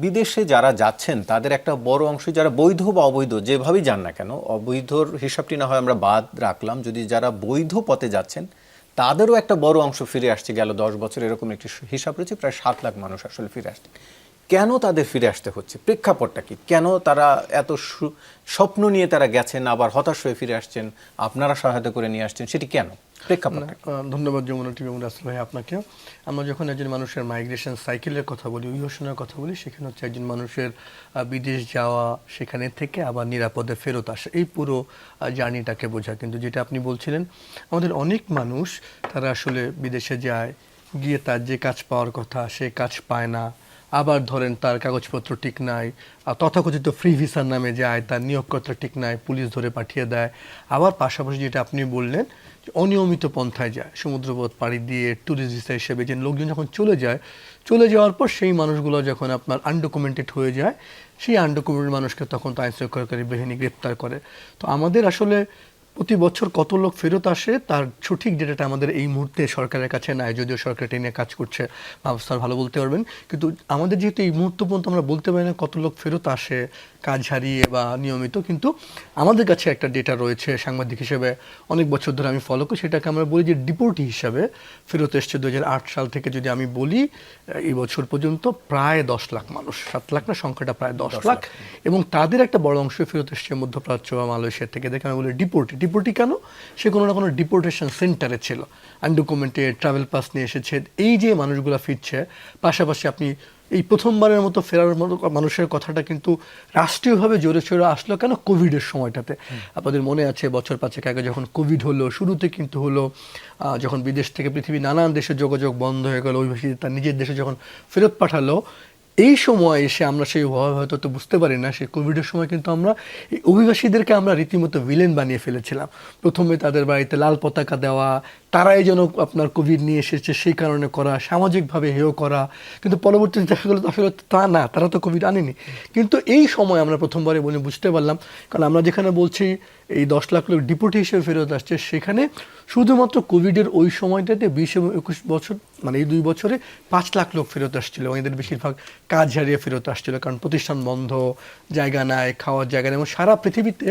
বিদেশে যারা যাচ্ছেন তাদের একটা বড় অংশ, যারা বৈধ বা অবৈধ যেভাবেই যান না কেন, অবৈধর হিসাবটি না হয় আমরা বাদ রাখলাম, যদি যারা বৈধ পথে যাচ্ছেন তাদেরও একটা বড় অংশ ফিরে আসছে। গেল 10 বছর এরকম একটি হিসাব রয়েছে, প্রায় 7 লাখ মানুষ আসলে ফিরে আসছে। কেন তাদের ফিরে আসতে হচ্ছে, প্রেক্ষাপটটা কি? কেন তারা এত স্বপ্ন নিয়ে তারা গেছেন, আবার হতাশ হয়ে ফিরে আসছেন, আপনারা সহায়তা করে নিয়ে আসছেন, সেটি কেন, প্রেক্ষাপটটা? ধন্যবাদ যমুনা টিভি এবং রাসেল ভাই আপনাকে। আমরা যখন একজন মানুষের মাইগ্রেশন সাইকেলের কথা বলি, অভিবাসনের কথা বলি, সেখানে হচ্ছে একজন মানুষের বিদেশ যাওয়া, সেখানে থেকে আবার নিরাপদে ফেরত আসা, এই পুরো জার্নিটাকে বোঝা। কিন্তু যেটা আপনি বলছিলেন, আমাদের অনেক মানুষ তারা আসলে বিদেশে যায়, গিয়ে তার যে কাজ পাওয়ার কথা সে কাজ পায় না, আবার ধরেন তার কাগজপত্র ঠিক নাই, তথাকথিত ফ্রি ভিসার নামে যায়, তার নিয়োগকর্তা ঠিক নাই, পুলিশ ধরে পাঠিয়ে দেয়। আবার পাশাপাশি যেটা আপনি বললেন, অনিয়মিত পন্থায় যায়, সমুদ্রপথ পাড়ি দিয়ে ট্যুরিস্ট ভিসা হিসেবে যে লোকজন যখন চলে যাওয়ার পর সেই মানুষগুলো যখন আপনার আনডকুমেন্টেড হয়ে যায়, সেই আনডকুমেন্টেড মানুষকে তখন তো আইন শৃঙ্খলাকারী বাহিনী গ্রেপ্তার করে। তো আমাদের আসলে প্রতি বছর কত লোক ফেরত আসে তার সঠিক ডেটাটা আমাদের এই মুহূর্তে সরকারের কাছে নাই, যদিও সরকার এটা নিয়ে কাজ করছে, স্যার ভালো বলতে পারবেন। কিন্তু আমাদের যেহেতু এই মুহূর্ত পর্যন্ত আমরা বলতে পারি না কত লোক ফেরত আসে কাজ হারিয়ে বা নিয়মিত, কিন্তু আমাদের কাছে একটা ডেটা রয়েছে সাংবাদিক হিসেবে অনেক বছর ধরে আমি ফলো করি, সেটাকে আমরা বলি যে ডিপোর্টি হিসাবে ফেরত এসছে 2008 সাল থেকে যদি আমি বলি এই বছর পর্যন্ত প্রায় 10 লাখ মানুষ, 7 লাখ না, সংখ্যাটা প্রায় 10 লাখ। এবং তাদের একটা বড় অংশ ফেরত এসছে মধ্যপ্রাচ্য বা মালয়েশিয়া থেকে। দেখে আমি বলি ডিপোর্টি কেন? সে কোনো না কোনো ডিপোর্টেশন সেন্টারে ছিল, আনডকুমেন্টেড, ট্রাভেল পাস নিয়ে এসেছে, এই যে মানুষগুলো ফিরছে। পাশাপাশি আপনি এই প্রথমবারের মতো ফেরার মতো মানুষের কথাটা কিন্তু রাষ্ট্রীয়ভাবে জোরে সোরে আসলো কেন? কোভিডের সময়টাতে। আপনাদের মনে আছে বছর 5 আগে যখন কোভিড হলো, শুরুতে কিন্তু হলো যখন বিদেশ থেকে পৃথিবীর নানান দেশে যোগাযোগ বন্ধ হয়ে গেল, অভিবাসী তার নিজের দেশে যখন ফেরত পাঠালো, এই সময় এসে আমরা সেই হয়তো তো বুঝতে পারি না, সেই কোভিডের সময় কিন্তু আমরা এই অভিবাসীদেরকে আমরা রীতিমতো ভিলেন বানিয়ে ফেলেছিলাম। প্রথমে তাদের বাড়িতে লাল পতাকা দেওয়া, তারাই যেন আপনার কোভিড নিয়ে এসেছে সেই কারণে করা, সামাজিকভাবে হেয় করা। কিন্তু পরবর্তীতে দেখা গেলো আসলে তা না, তারা তো কোভিড আনেনি। কিন্তু এই সময় আমরা প্রথমবারে বুঝতে পারলাম, কারণ আমরা যেখানে বলছি এই 10 লাখ লোক ডিপোর্টি হিসেবে ফেরত আসছে, সেখানে শুধুমাত্র কোভিডের ওই সময়টাতে 20 এবং 21 বছর, মানে এই 2 বছরে 5 লাখ লোক ফেরত আসছিল। এদের বেশিরভাগ কাজ হারিয়ে ফেরত আসছিল, কারণ প্রতিষ্ঠান বন্ধ, জায়গা নাই, খাওয়ার জায়গা নেই। এবং সারা পৃথিবীতে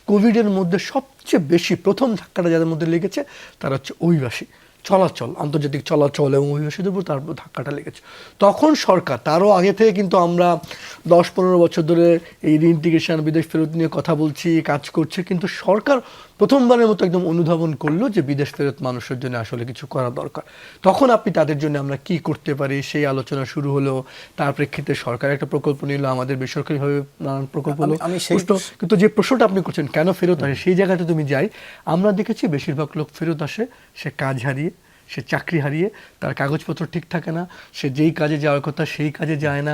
কোভিডের মধ্যে সবচেয়ে বেশি প্রথম ধাক্কাটা যাদের মধ্যে লেগেছে তারা হচ্ছে অভিবাসী চলাচল, আন্তর্জাতিক চলাচল এবং অভিবাসীদের উপর তার ধাক্কাটা লেগেছে। তখন সরকার, তারও আগে থেকে কিন্তু আমরা 10-15 বছর ধরে এই রিইন্টিগ্রেশন, বিদেশ ফেরত নিয়ে কথা বলছি, কাজ করছে, কিন্তু সরকার প্রথমবারের মতো একদম অনুধাবন করলো যে বিদেশ ফেরত মানুষের জন্য আসলে কিছু করা দরকার। তখন আপনি তাদের জন্য আমরা কি করতে পারি সেই আলোচনা শুরু হলো। তার প্রেক্ষিতে সরকার একটা প্রকল্প নিল, আমাদের বেসরকারিভাবে নানান প্রকল্প হলো। কিন্তু যে প্রশ্নটা আপনি করছেন কেন ফেরত আসে, সেই জায়গাটা তুমি যাই, আমরা দেখেছি বেশিরভাগ লোক ফেরত আসে সে কাজ হারিয়ে, সে চাকরি হারিয়ে, তার কাগজপত্র ঠিক থাকে না, সে যেই কাজে যাওয়ার কথা সেই কাজে যায় না।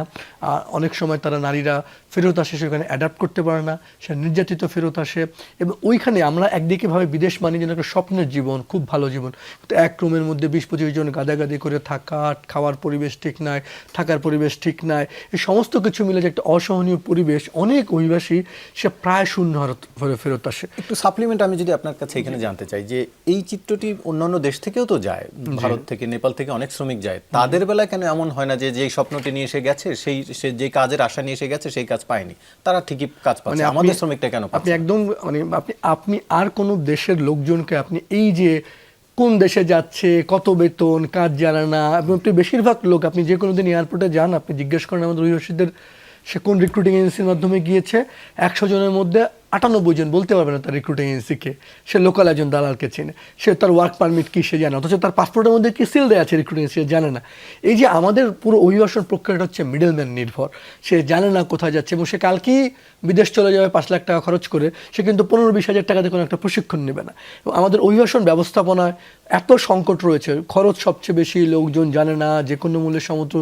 অনেক সময় তারা নারীরা ফেরত আসে, সেখানে অ্যাডাপ্ট করতে পারে না, সে নির্যাতিত ফেরত আসে। এবং ওইখানে আমরা একদিকে ভাবে বিদেশ মানে যেন একটা স্বপ্নের জীবন, খুব ভালো জীবন, কিন্তু এক রুমের মধ্যে 20-25 জন গাদাগাদি করে থাকা, খাওয়ার পরিবেশ ঠিক নাই, থাকার পরিবেশ ঠিক নাই, এই সমস্ত কিছু মিলে যে একটা অসহনীয় পরিবেশ, অনেক অভিবাসী সে প্রায় শূন্য ফেরত আসে। একটু সাপ্লিমেন্ট আমি যদি আপনার কাছে এখানে জানতে চাই যে এই চিত্রটি অন্যান্য দেশ থেকেও তো যায়, ভারত থেকে, নেপাল থেকে অনেক শ্রমিক যায়, তাদের বেলায় কেন এমন হয় না যে যেই স্বপ্নটি নিয়ে এসে গেছে, সে যে কাজের আশা নিয়ে এসে গেছে সেই কাজ পায়নি, তারা ঠিকই কাজ পাচ্ছে, আমাদের শ্রমিকটা কেন পাচ্ছে? আপনি একদম আপনি আর কোন দেশের লোকজনকে আপনি এই যে কোন দেশে যাচ্ছে, কত বেতন, কাজ জানে না, এবং আপনি বেশিরভাগ লোক আপনি যে কোনো দিন এয়ারপোর্টে যান, আপনি জিজ্ঞেস করেন আমাদের অভিবাসীদের সে কোন রিক্রুটিং এজেন্সির মাধ্যমে গিয়েছে, 100 জনের মধ্যে 98 জন বলতে পারবে না তার রিক্রুটিং এজেন্সিকে, সে লোকাল একজন দালালকে চেনে, সে তার ওয়ার্ক পারমিট কি সে জানে, অথচ তার পাসপোর্টের মধ্যে কি সিল দেওয়া আছে রিক্রুটিং এজেন্সি জানে না। এই যে আমাদের পুরো অভিবাসন প্রক্রিয়াটা হচ্ছে মিডলম্যান নির্ভর, সে জানে না কোথায় যাচ্ছে, এবং সে কালকেই বিদেশ চলে যাবে 5 লাখ টাকা খরচ করে, সে কিন্তু 15-20 হাজার টাকাতে কোনো একটা প্রশিক্ষণ নেবে না। এবং আমাদের অভিবাসন ব্যবস্থাপনায় এত সংকট রয়েছে, খরচ সবচেয়ে বেশি, লোকজন জানে না, যে কোনো মূল্যে সমুদ্র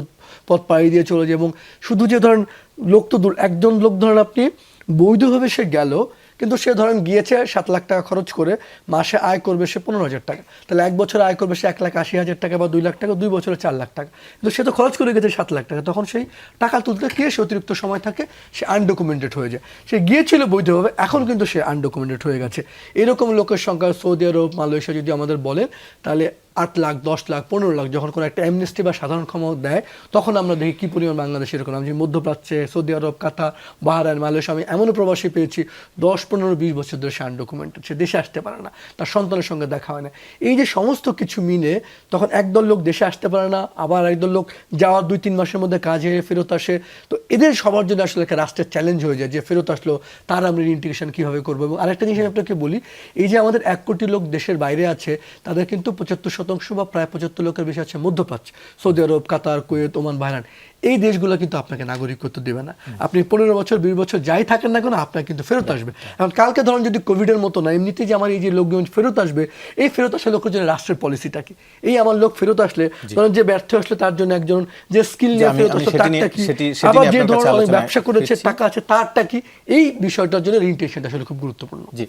পথ পাড়ি দিয়ে চলে যায়। এবং শুধু যে ধরেন লোক তো দূর, একজন লোক ধরেন আপনি বৈধভাবে সে গেল, কিন্তু সে ধরেন গিয়েছে 7 লাখ টাকা খরচ করে, মাসে আয় করবে সে 15,000 টাকা, তাহলে 1 বছরে আয় করবে সে 1,80,000 টাকা বা 2 লাখ টাকা, 2 বছরে 4 লাখ টাকা, কিন্তু সে তো খরচ করে গেছে 7 লাখ টাকা। তখন সেই টাকা তুলতে গিয়ে সে অতিরিক্ত সময় থাকে, সে আনডকুমেন্টেড হয়ে যায়। সে গিয়েছিল বৈধভাবে, এখন কিন্তু সে আনডকুমেন্টেড হয়ে গেছে। এরকম লোকের সংখ্যা সৌদি আরব, মালয়েশিয়া যদি আমাদের বলেন, তাহলে 8 লাখ 10 লাখ 15 লাখ যখন কোনো একটা অ্যামনেস্টি বা সাধারণ ক্ষমা দেয়, তখন আমরা দেখি কি পরিমাণ বাংলাদেশ এরকম। আমি মধ্যপ্রাচ্যে, সৌদি আরব, কাতার, বাহরাইন, মালয়েশিয়া, আমি এমনও প্রবাসী পেয়েছি 10, 15, 20 বছর ধরে সে আনডকুমেন্টেড, সে দেশে আসতে পারে না, তার সন্তানের সঙ্গে দেখা হয় না। এই যে সমস্ত কিছু মিলে তখন একদল লোক দেশে আসতে পারে না, আবার একদল লোক যাওয়ার 2-3 মাসের মধ্যে কাজে ফেরত আসে। তো এদের সবার জন্য আসলে একটা রাষ্ট্রের চ্যালেঞ্জ হয়ে যায় যে ফেরত আসলো তার আমরা ইন্টিগ্রেশন কীভাবে করবো। এবং আরেকটা জিনিস আমি আপনাকে বলি, এই যে আমাদের 1 কোটি লোক দেশের বাইরে আছে, তাদের কিন্তু 75% বা প্রায় 75 লোকের বেশি আছে মধ্যপ্রাচ্য, সৌদি আরব, কাতার, কুয়েত, ওমান, বাহরাইন। এই দেশগুলো কিন্তু আপনাকে নাগরিকত্ব দেবে না। আপনি 15 বছর 20 বছর যাই থাকেন না কেন, আপনার কিন্তু ফেরত আসবে। এখন কালকে ধরুন যদি কোভিডের মতো না, এমনিতেই যে আমার এই যে লোকজন ফেরত আসবে, এই ফেরত আসা লোকের জন্য রাষ্ট্রের পলিসিটা কি? এই আমার লোক ফেরত আসলে ধরুন যে ব্যর্থ আসলে তার জন্য একজন যে স্কিল নিয়ে ফেরত আসলে তারটা কি, আবার যে ধরুন ব্যবসা করেছে টাকা আছে তারটা কি, এই বিষয়টার জন্য রিইন্টিগ্রেশনটা আসলে খুব গুরুত্বপূর্ণ। জি,